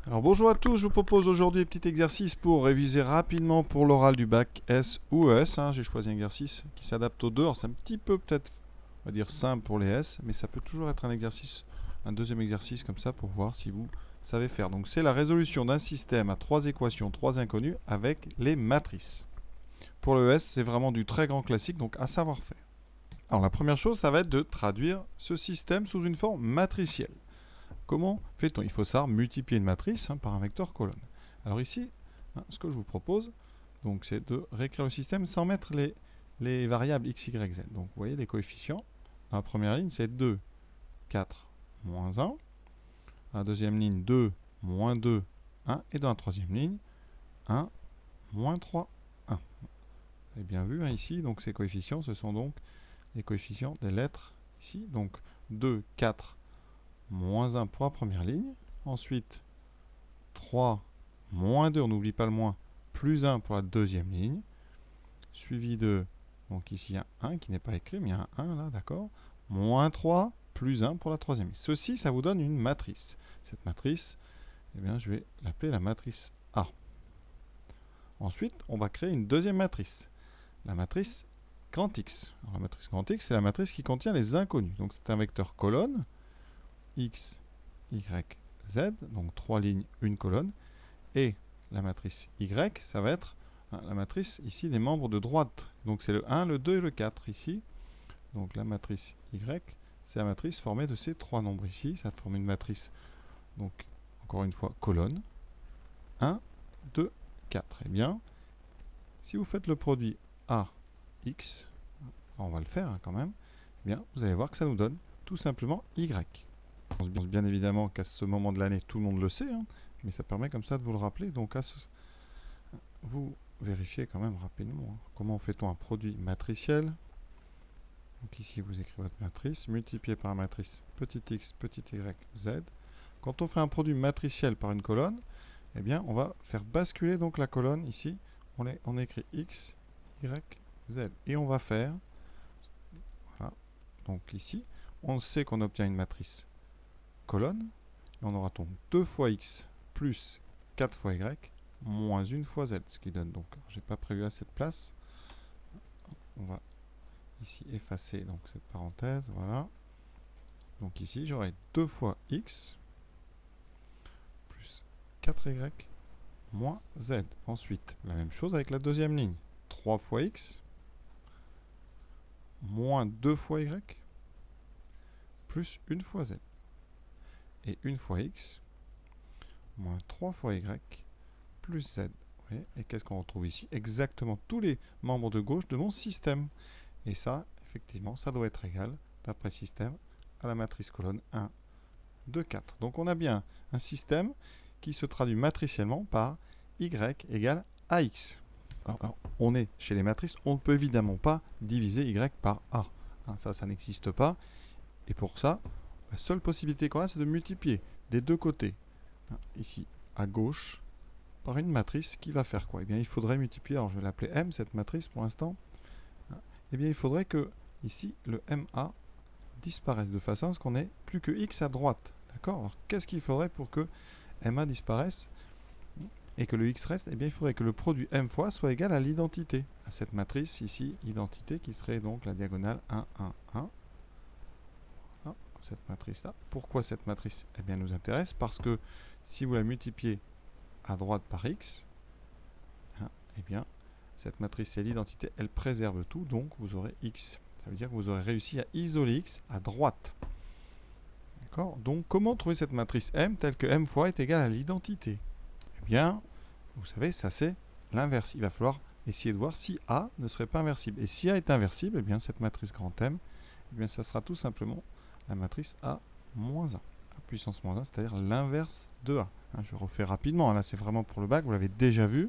Alors bonjour à tous, je vous propose aujourd'hui un petit exercice pour réviser rapidement pour l'oral du bac S ou ES. J'ai choisi un exercice qui s'adapte aux deux. Alors c'est un petit peu peut-être, on va dire simple pour les S, mais ça peut toujours être un exercice, un deuxième exercice comme ça pour voir si vous savez faire. Donc c'est la résolution d'un système à trois équations, trois inconnues avec les matrices. Pour le ES, c'est vraiment du très grand classique, donc à savoir faire. Alors la première chose, ça va être de traduire ce système sous une forme matricielle. Comment fait-on? Il faut savoir multiplier une matrice par un vecteur colonne. Alors ici, ce que je vous propose, c'est de réécrire le système sans mettre les variables x, y, z. Donc vous voyez les coefficients. Dans la première ligne, c'est 2, 4, moins 1. Dans la deuxième ligne, 2, moins 2, 1. Et dans la troisième ligne, 1, moins 3, 1. Vous avez bien vu ici, donc ces coefficients, ce sont donc les coefficients des lettres ici. Donc 2, 4, moins 1 pour la première ligne. Ensuite, 3, moins 2, on n'oublie pas le moins, plus 1 pour la deuxième ligne. Suivi de, donc ici il y a 1 qui n'est pas écrit, mais il y a un 1 là, d'accord. Moins 3, plus 1 pour la troisième ligne. Ceci, ça vous donne une matrice. Cette matrice, eh bien, je vais l'appeler la matrice A. Ensuite, on va créer une deuxième matrice. La matrice grand X. Alors, la matrice grand X, c'est la matrice qui contient les inconnus. Donc c'est un vecteur colonne, X, Y, Z, donc 3 lignes, une colonne. Et la matrice Y, ça va être la matrice ici des membres de droite. Donc c'est le 1, le 2 et le 4 ici. Donc la matrice Y, c'est la matrice formée de ces trois nombres ici. Ça forme une matrice, donc encore une fois, colonne. 1, 2, 4. Eh bien, si vous faites le produit AX, on va le faire quand même, eh bien, vous allez voir que ça nous donne tout simplement Y. On pense bien évidemment qu'à ce moment de l'année, tout le monde le sait, mais ça permet comme ça de vous le rappeler. Donc vous vérifiez quand même rapidement. Comment fait-on un produit matriciel? Donc ici vous écrivez votre matrice, multiplié par la matrice petit x, petit y, z. Quand on fait un produit matriciel par une colonne, eh bien on va faire basculer donc la colonne ici. On écrit x, y, z. Et on va faire, voilà, donc ici, on sait qu'on obtient une matrice colonne. Et on aura donc 2 fois x plus 4 fois y moins 1 fois z. Ce qui donne donc, j'ai pas prévu à cette place. On va ici effacer donc cette parenthèse. Voilà. Donc ici j'aurai 2 fois x plus 4y moins z. Ensuite, la même chose avec la deuxième ligne. 3 fois x moins 2 fois y plus 1 fois z. Et 1 fois x moins 3 fois y plus z. Et qu'est-ce qu'on retrouve ici? Exactement tous les membres de gauche de mon système. Et ça, effectivement, ça doit être égal, d'après système, à la matrice colonne 1, 2, 4. Donc on a bien un système qui se traduit matriciellement par y égale ax. Alors, on est chez les matrices, on ne peut évidemment pas diviser y par a. Ça n'existe pas. Et pour ça, la seule possibilité qu'on a, c'est de multiplier des deux côtés. Ici, à gauche, par une matrice qui va faire quoi? Eh bien, il faudrait multiplier, alors je vais l'appeler M, cette matrice pour l'instant. Eh bien, il faudrait que, ici, le MA disparaisse de façon à ce qu'on ait plus que X à droite. D'accord? Alors, qu'est-ce qu'il faudrait pour que MA disparaisse et que le X reste? Eh bien, il faudrait que le produit M fois soit égal à l'identité, à cette matrice ici, identité, qui serait donc la diagonale 1, 1, 1. Voilà, cette matrice-là. Pourquoi cette matrice? Eh bien, elle nous intéresse parce que si vous la multipliez à droite par X, eh bien, cette matrice, c'est l'identité, elle préserve tout, donc vous aurez X. Ça veut dire que vous aurez réussi à isoler X à droite. D'accord? Donc, comment trouver cette matrice M telle que M fois est égal à l'identité? Eh bien, vous savez, ça c'est l'inverse. Il va falloir essayer de voir si A ne serait pas inversible. Et si A est inversible, eh bien, cette matrice grand M, eh bien, ça sera tout simplement la matrice A moins 1. A puissance moins 1, c'est-à-dire l'inverse de A. Je refais rapidement, là c'est vraiment pour le bac, vous l'avez déjà vu.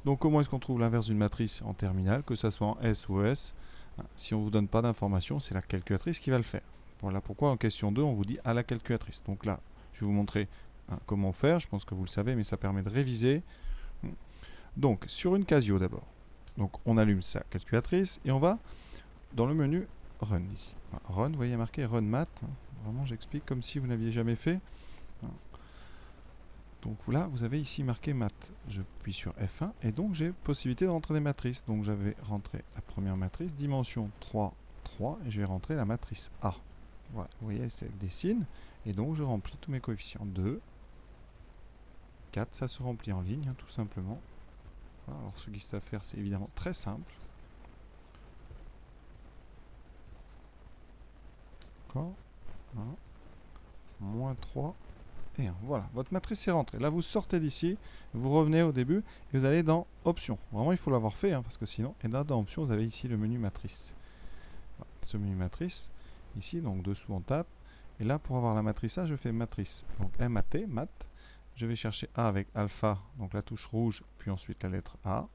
Donc comment est-ce qu'on trouve l'inverse d'une matrice en terminale, que ce soit en S ou ES? Si on ne vous donne pas d'informations, c'est la calculatrice qui va le faire. Voilà pourquoi en question 2, on vous dit à la calculatrice. Donc là, je vais vous montrer comment faire. Je pense que vous le savez, mais ça permet de réviser. Donc, sur une Casio d'abord. Donc, on allume sa calculatrice et on va dans le menu Run ici. Run, vous voyez marqué Run Math. Vraiment, j'explique comme si vous n'aviez jamais fait. Donc là, vous avez ici marqué maths. Je appuie sur F1 et donc j'ai possibilité de rentrer des matrices. Donc j'avais rentré la première matrice, dimension 3, 3, et je vais rentrer la matrice A. Voilà, vous voyez, c'est des signes. Et donc je remplis tous mes coefficients. 2, 4, ça se remplit en ligne, hein, tout simplement. Voilà, alors ceux qui savent faire, c'est évidemment très simple. D'accord. Moins 3 et 1. Voilà, votre matrice est rentrée. Là, vous sortez d'ici, vous revenez au début et vous allez dans Options. Vraiment, il faut l'avoir fait, hein, parce que sinon, et là, dans Options, vous avez ici le menu matrice. Voilà, ce menu matrice, ici, donc dessous, on tape. Et là, pour avoir la matrice A, je fais matrice. Donc MAT, mat. Je vais chercher A avec alpha, donc la touche rouge, puis ensuite la lettre A.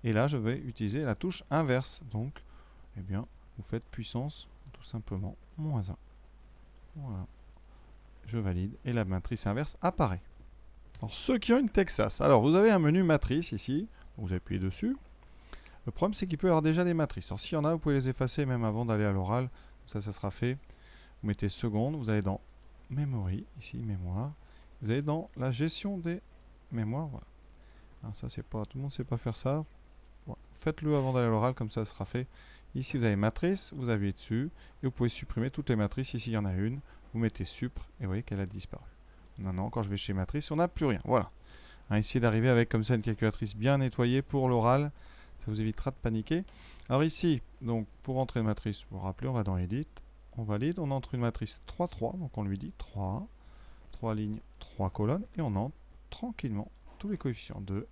Et là, je vais utiliser la touche inverse. Donc, eh bien, vous faites puissance, tout simplement, moins 1. Voilà. Je valide et la matrice inverse apparaît. Alors, ceux qui ont une Texas, alors vous avez un menu matrice ici, vous appuyez dessus. Le problème, c'est qu'il peut y avoir déjà des matrices. Alors, s'il y en a, vous pouvez les effacer même avant d'aller à l'oral. Ça sera fait. Vous mettez seconde, vous allez dans Memory, ici, mémoire. Vous allez dans la gestion des mémoires. Voilà. Alors, ça, c'est pas, tout le monde ne sait pas faire ça. Voilà. Faites-le avant d'aller à l'oral, comme ça sera fait. Ici, vous avez matrice, vous appuyez dessus, et vous pouvez supprimer toutes les matrices. Ici, il y en a une. Vous mettez supr, et vous voyez qu'elle a disparu. Non, quand je vais chez matrice, on n'a plus rien. Voilà. Hein, essayez d'arriver avec comme ça une calculatrice bien nettoyée pour l'oral. Ça vous évitera de paniquer. Alors ici, donc pour entrer une matrice, vous vous rappelez, on va dans Edit, on valide, on entre une matrice 3, 3, donc on lui dit 3, 3 lignes, 3 colonnes, et on entre tranquillement tous les coefficients 2,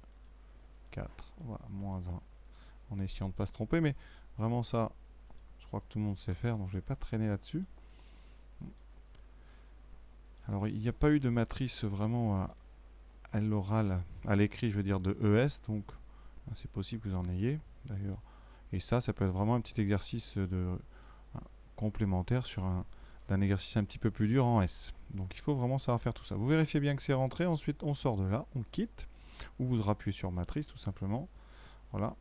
4, voilà, moins 1, en essayant de ne pas se tromper, mais vraiment ça, je crois que tout le monde sait faire, donc je ne vais pas traîner là-dessus. Alors il n'y a pas eu de matrice vraiment à l'oral, à l'écrit, je veux dire, de ES, donc c'est possible que vous en ayez d'ailleurs. Et ça peut être vraiment un petit exercice complémentaire sur un exercice un petit peu plus dur en S. Donc il faut vraiment savoir faire tout ça. Vous vérifiez bien que c'est rentré, ensuite on sort de là, on quitte, ou vous rappuyez sur matrice tout simplement. Voilà.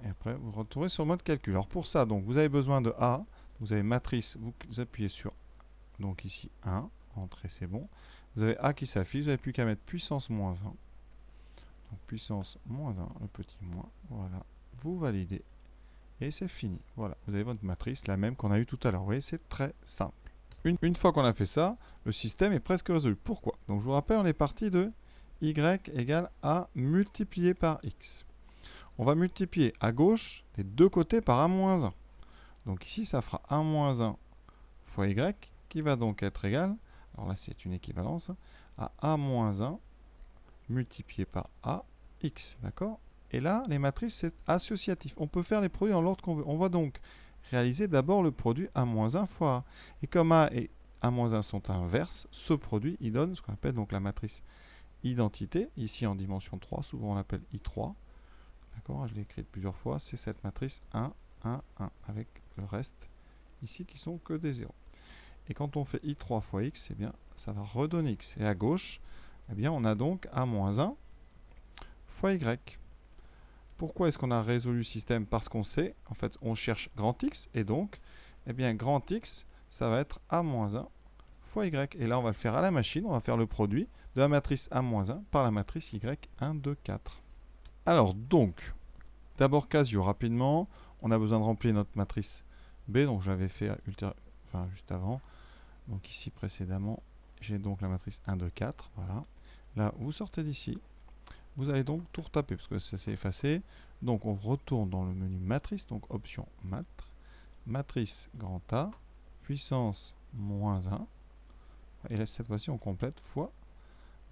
Et après vous retournez sur mode calcul. Alors pour ça, donc vous avez besoin de A, vous avez matrice, vous appuyez sur, donc ici 1, entrée c'est bon. Vous avez A qui s'affiche, vous n'avez plus qu'à mettre puissance moins 1. Donc puissance moins 1, le petit moins, voilà. Vous validez. Et c'est fini. Voilà, vous avez votre matrice, la même qu'on a eu tout à l'heure. Vous voyez, c'est très simple. Une fois qu'on a fait ça, le système est presque résolu. Pourquoi? Donc je vous rappelle, on est parti de y égale a multiplié par x. On va multiplier à gauche des deux côtés par a moins 1. Donc ici, ça fera a moins 1 fois y, qui va donc être égal, alors là c'est une équivalence, à a moins 1 multiplié par a x. D'accord? Et là, les matrices, c'est associatif. On peut faire les produits en l'ordre qu'on veut. On va donc réaliser d'abord le produit A-1 fois A. Et comme A et A-1 sont inverses, ce produit, il donne ce qu'on appelle donc la matrice identité. Ici, en dimension 3, souvent on l'appelle I3. D'accord? Je l'ai écrite plusieurs fois. C'est cette matrice 1, 1, 1, avec le reste ici qui sont que des 0. Et quand on fait I3 fois X, eh bien, ça va redonner X. Et à gauche, eh bien, on a donc A-1 fois Y. Pourquoi est-ce qu'on a résolu le système? Parce qu'on sait, en fait, on cherche grand X, et donc, eh bien, grand X, ça va être A-1 fois Y. Et là, on va le faire à la machine, on va faire le produit de la matrice A-1 par la matrice Y, 1, 2, 4. Alors, donc, d'abord Casio, rapidement, on a besoin de remplir notre matrice B, donc je l'avais fait juste avant. Donc ici, précédemment, j'ai donc la matrice 1, 2, 4, voilà. Là, vous sortez d'ici. Vous allez donc tout retaper parce que ça s'est effacé. Donc on retourne dans le menu matrice, donc option mat, matrice grand A, puissance moins 1. Et là cette fois-ci on complète fois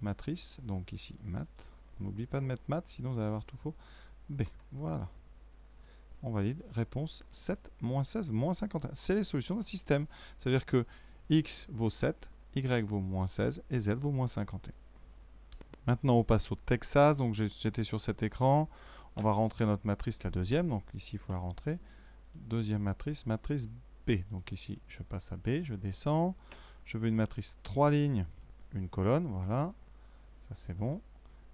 matrice, donc ici mat. On n'oublie pas de mettre mat, sinon vous allez avoir tout faux. B, voilà. On valide, réponse 7, moins 16, moins 51. C'est les solutions de notre système. C'est-à-dire que x vaut 7, y vaut moins 16 et z vaut moins 51. Maintenant, on passe au Texas. Donc, j'étais sur cet écran. On va rentrer notre matrice, la deuxième. Donc, ici, il faut la rentrer. Deuxième matrice, matrice B. Donc, ici, je passe à B. Je descends. Je veux une matrice 3 lignes, une colonne. Voilà. Ça, c'est bon.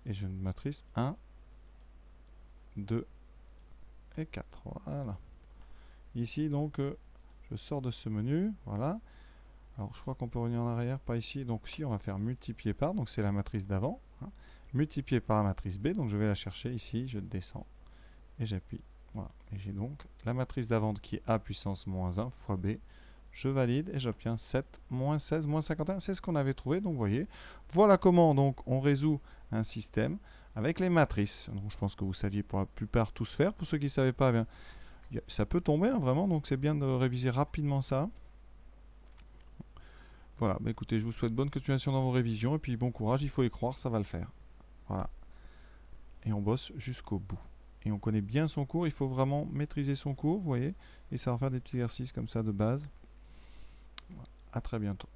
Et je veux une matrice 1, 2 et 4. Voilà. Ici, donc, je sors de ce menu. Voilà. Alors je crois qu'on peut revenir en arrière, pas ici. Donc si, on va faire multiplier par, donc c'est la matrice d'avant. Hein. Multiplié par la matrice B, donc je vais la chercher ici, je descends et j'appuie. Voilà. Et j'ai donc la matrice d'avant qui est A puissance moins 1 fois B. Je valide et j'obtiens 7, moins 16, moins 51. C'est ce qu'on avait trouvé. Donc vous voyez, voilà comment donc on résout un système avec les matrices. Donc je pense que vous saviez pour la plupart tous faire. Pour ceux qui ne savaient pas, eh bien, ça peut tomber hein, vraiment. Donc c'est bien de réviser rapidement ça. Voilà, bah écoutez, je vous souhaite bonne continuation dans vos révisions et puis bon courage, il faut y croire, ça va le faire. Voilà. Et on bosse jusqu'au bout. Et on connaît bien son cours, il faut vraiment maîtriser son cours, vous voyez, et ça va faire des petits exercices comme ça de base. Voilà. À très bientôt.